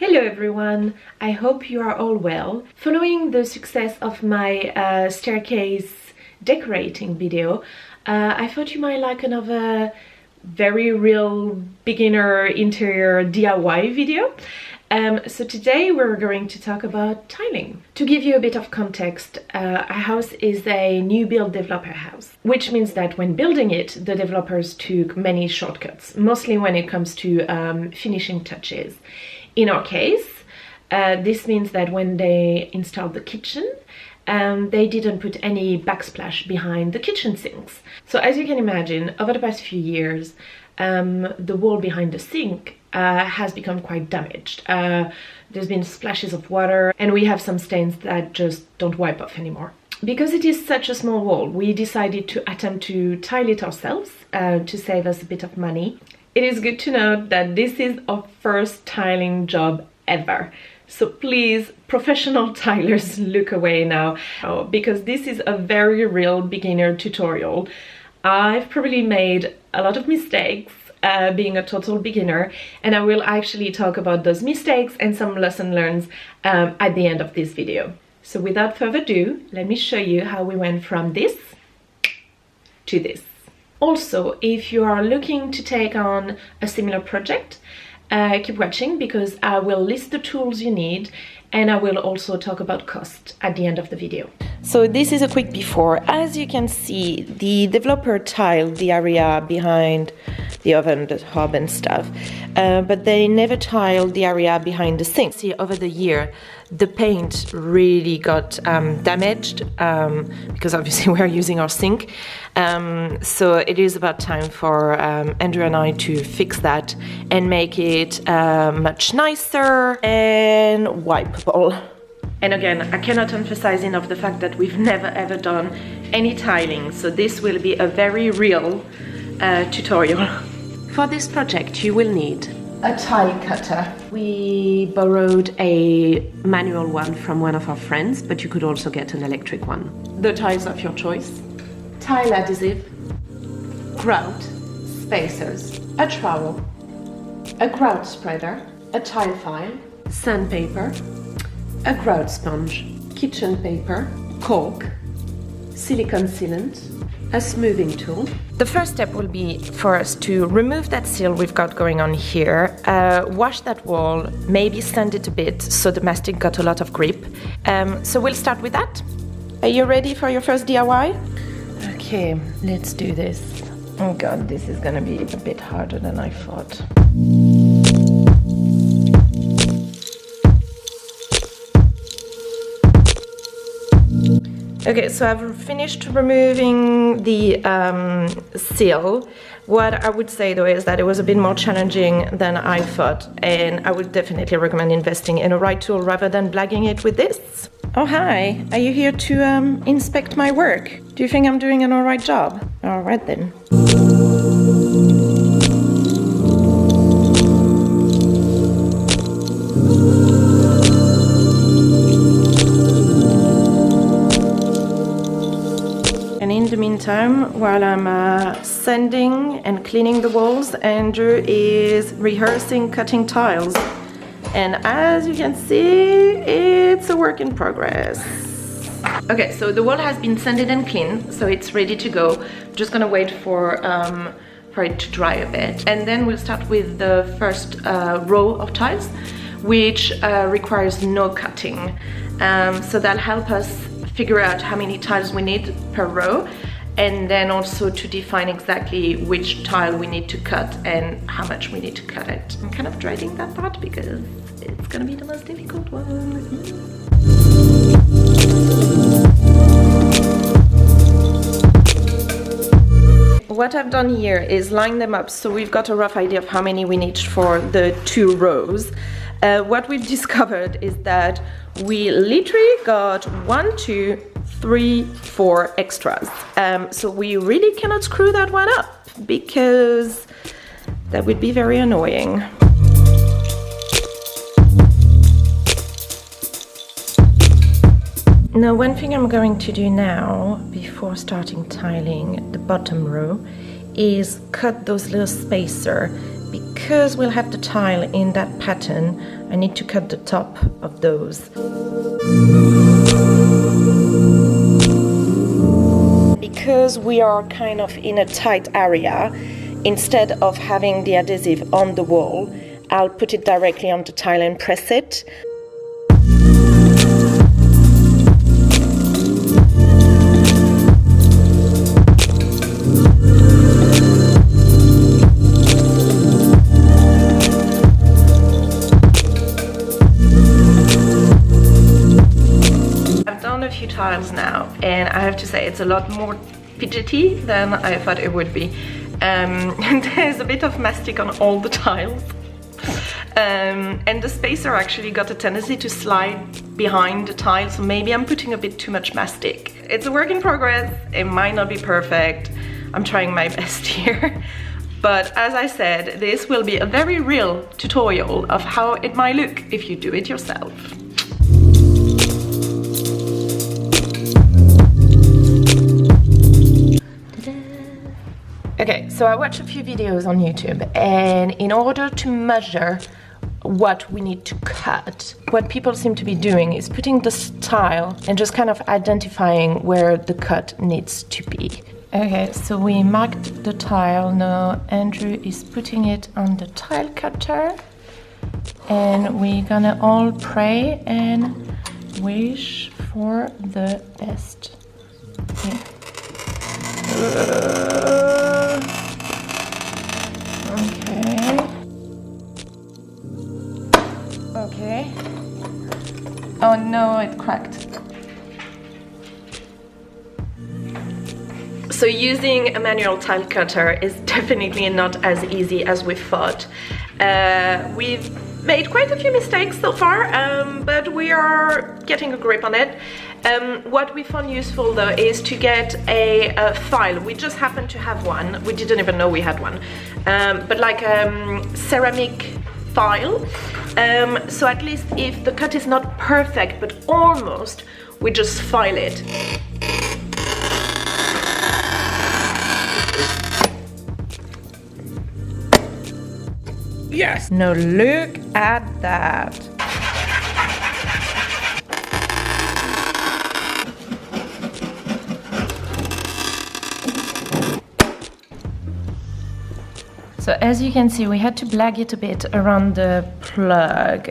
Hello everyone, I hope you are all well. Following the success of my staircase decorating video, I thought you might like another very real beginner interior DIY video. So today we're going to talk about tiling. To give you a bit of context, our house is a new build developer house, which means that when building it, the developers took many shortcuts, mostly when it comes to finishing touches. In our case, this means that when they installed the kitchen, they didn't put any backsplash behind the kitchen sinks. So as you can imagine, over the past few years, the wall behind the sink has become quite damaged. There's been splashes of water and we have some stains that just don't wipe off anymore. Because it is such a small wall, we decided to attempt to tile it ourselves to save us a bit of money. It is good to note that this is our first tiling job ever. So please, professional tilers, look away now, because this is a very real beginner tutorial. I've probably made a lot of mistakes being a total beginner, and I will actually talk about those mistakes and some lesson learned at the end of this video. So without further ado, let me show you how we went from this to this. Also, if you are looking to take on a similar project, keep watching because I will list the tools you need and I will also talk about cost at the end of the video. So this is a quick before. As you can see, the developer tiled the area behind the oven, the hob and stuff, but they never tiled the area behind the sink. See, over the year, the paint really got damaged because obviously we're using our sink. So it is about time for Andrew and I to fix that and make it much nicer and wipeable. And again, I cannot emphasize enough the fact that we've never ever done any tiling, so this will be a very real tutorial. For this project you will need a tile cutter. We borrowed a manual one from one of our friends, but you could also get an electric one. The tiles of your choice. Tile adhesive, grout, spacers, a trowel, a grout spreader, a tile file, sandpaper, a grout sponge, kitchen paper, caulk, silicone sealant, a smoothing tool. The first step will be for us to remove that seal we've got going on here, wash that wall, maybe sand it a bit so the mastic got a lot of grip. So we'll start with that. Are you ready for your first DIY? Okay, let's do this. Oh god, this is gonna be a bit harder than I thought. Okay, so I've finished removing the seal. What I would say though is that it was a bit more challenging than I thought, and I would definitely recommend investing in a right tool rather than blagging it with this. Oh hi, are you here to inspect my work? Do you think I'm doing an alright job? Alright then. In the meantime, while I'm sanding and cleaning the walls, Andrew is rehearsing cutting tiles. And as you can see, it's a work in progress. Okay, so the wall has been sanded and cleaned, so it's ready to go. I'm just gonna wait for it to dry a bit. And then we'll start with the first row of tiles, which requires no cutting. So that'll help us figure out how many tiles we need per row, and then also to define exactly which tile we need to cut and how much we need to cut it. I'm kind of dreading that part because it's gonna be the most difficult one. What I've done here is line them up so we've got a rough idea of how many we need for the 2 rows. What we've discovered is that we literally got 1, 2, 3, 4 extras. So we really cannot screw that one up because that would be very annoying. Now, one thing I'm going to do now before starting tiling the bottom row is cut those little spacer because we'll have the tile in that pattern, I need to cut the top of those. Because we are kind of in a tight area, instead of having the adhesive on the wall, I'll put it directly on the tile and press it. A few tiles now, and I have to say it's a lot more fidgety than I thought it would be. There's a bit of mastic on all the tiles, and the spacer actually got a tendency to slide behind the tile, so maybe I'm putting a bit too much mastic. It's a work in progress, it might not be perfect, I'm trying my best here. But as I said, this will be a very real tutorial of how it might look if you do it yourself. Okay, so I watched a few videos on YouTube, and in order to measure what we need to cut, what people seem to be doing is putting the tile and just kind of identifying where the cut needs to be. Okay, so we marked the tile, now Andrew is putting it on the tile cutter, and we're gonna all pray and wish for the best. Okay. Okay. Oh no, it cracked. So using a manual tile cutter is definitely not as easy as we thought. We've made quite a few mistakes so far, but we are getting a grip on it. What we found useful though is to get a file. We just happened to have one. We didn't even know we had one, but like a ceramic file. So at least if the cut is not perfect, but almost, we just file it. Yes! Now look at that! So as you can see, we had to blag it a bit around the plug,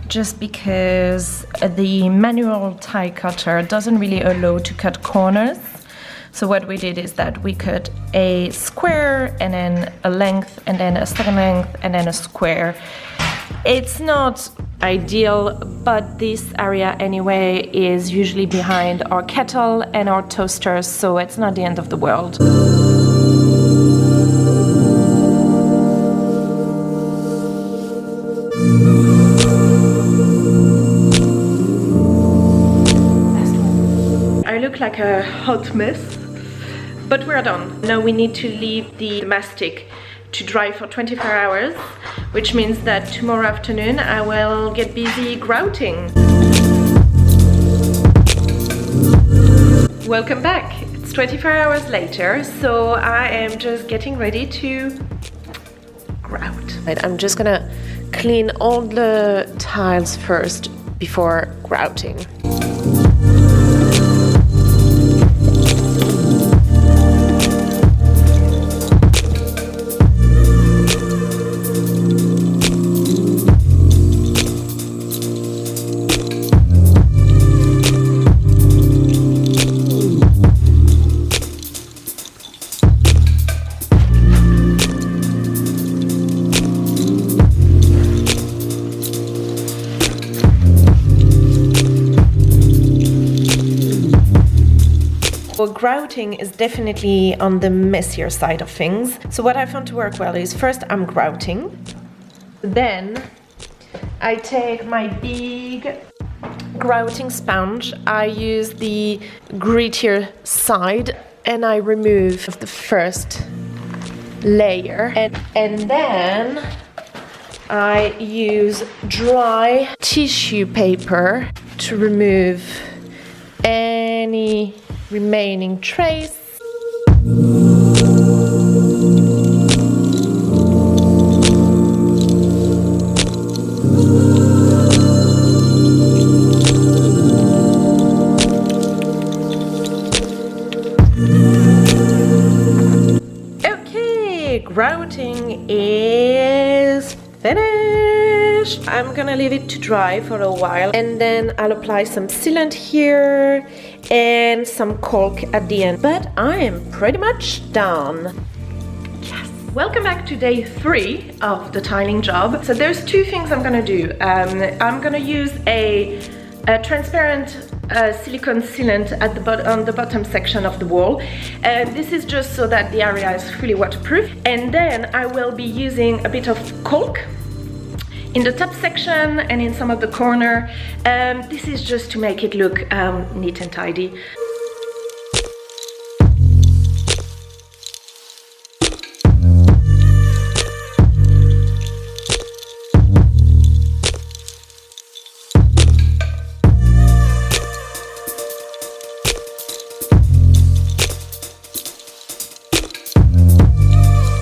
just because the manual tile cutter doesn't really allow to cut corners. So what we did is that we cut a square and then a length and then a second length and then a square. It's not ideal, but this area anyway is usually behind our kettle and our toasters, so it's not the end of the world. I look like a hot mess, but we're done. Now we need to leave the mastic to dry for 24 hours, which means that tomorrow afternoon I will get busy grouting. Welcome back. It's 24 hours later, so I am just getting ready to grout. I'm just gonna clean all the tiles first before grouting. Well, grouting is definitely on the messier side of things. So what I found to work well is first I'm grouting, then I take my big grouting sponge, I use the grittier side and I remove the first layer, and then I use dry tissue paper to remove any remaining trace. finished. I'm gonna leave it to dry for a while and then I'll apply some sealant here and some caulk at the end. But I am pretty much done. Yes. Welcome back to day 3 of the tiling job. So there's 2 things I'm gonna do. I'm gonna use a transparent silicone sealant at on the bottom section of the wall. This is just so that the area is fully waterproof. And then I will be using a bit of caulk in the top section and in some of the corner. This is just to make it look neat and tidy.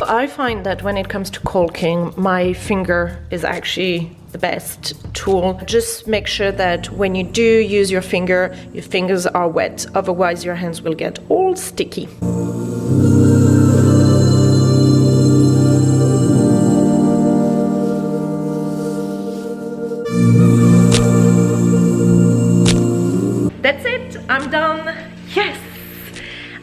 I find that when it comes to caulking, my finger is actually the best tool. Just make sure that when you do use your fingers are wet, otherwise your hands will get all sticky. That's it, I'm done. Yes!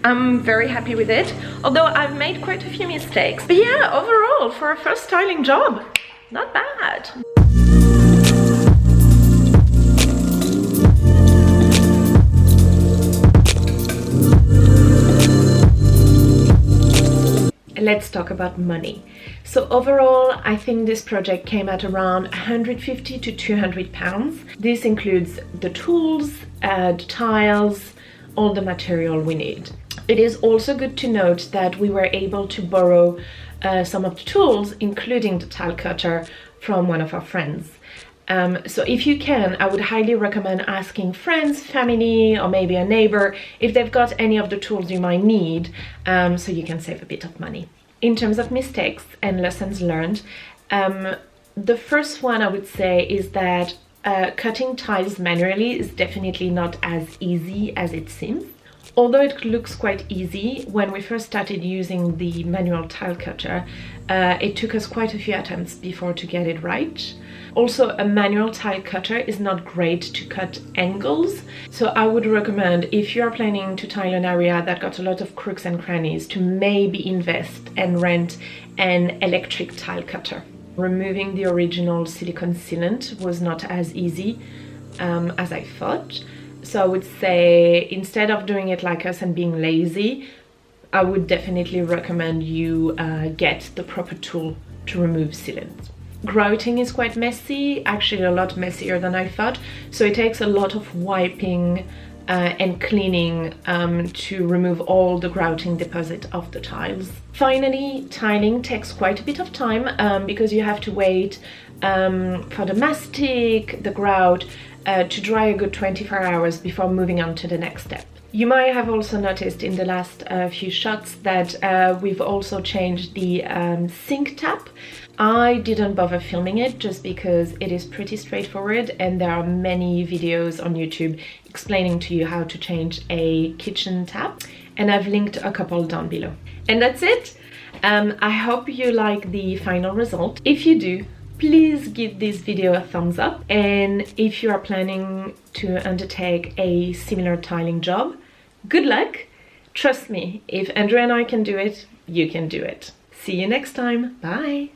I'm very happy with it, although I've made quite a few mistakes. But yeah, overall, for a first tiling job, not bad. Let's talk about money. So overall, I think this project came at around 150 to 200 pounds. This includes the tools, the tiles, all the material we need. It is also good to note that we were able to borrow some of the tools, including the tile cutter, from one of our friends. So if you can, I would highly recommend asking friends, family, or maybe a neighbor if they've got any of the tools you might need, so you can save a bit of money. In terms of mistakes and lessons learned, the first one I would say is that cutting tiles manually is definitely not as easy as it seems. Although it looks quite easy, when we first started using the manual tile cutter, it took us quite a few attempts before to get it right. Also, a manual tile cutter is not great to cut angles, so I would recommend, if you are planning to tile an area that got a lot of crooks and crannies, to maybe invest and rent an electric tile cutter. Removing the original silicone sealant was not as easy as I thought. So I would say, instead of doing it like us and being lazy, I would definitely recommend you get the proper tool to remove sealant. Grouting is quite messy, actually a lot messier than I thought, so it takes a lot of wiping and cleaning to remove all the grouting deposit of the tiles. Finally, tiling takes quite a bit of time because you have to wait for the mastic, the grout, to dry a good 24 hours before moving on to the next step. You might have also noticed in the last few shots that we've also changed the sink tap. I didn't bother filming it just because it is pretty straightforward and there are many videos on YouTube explaining to you how to change a kitchen tap, and I've linked a couple down below. And that's it. I hope you like the final result. If you do, please give this video a thumbs up, and if you are planning to undertake a similar tiling job, good luck. Trust me, if Andrew and I can do it, you can do it. See you next time. Bye.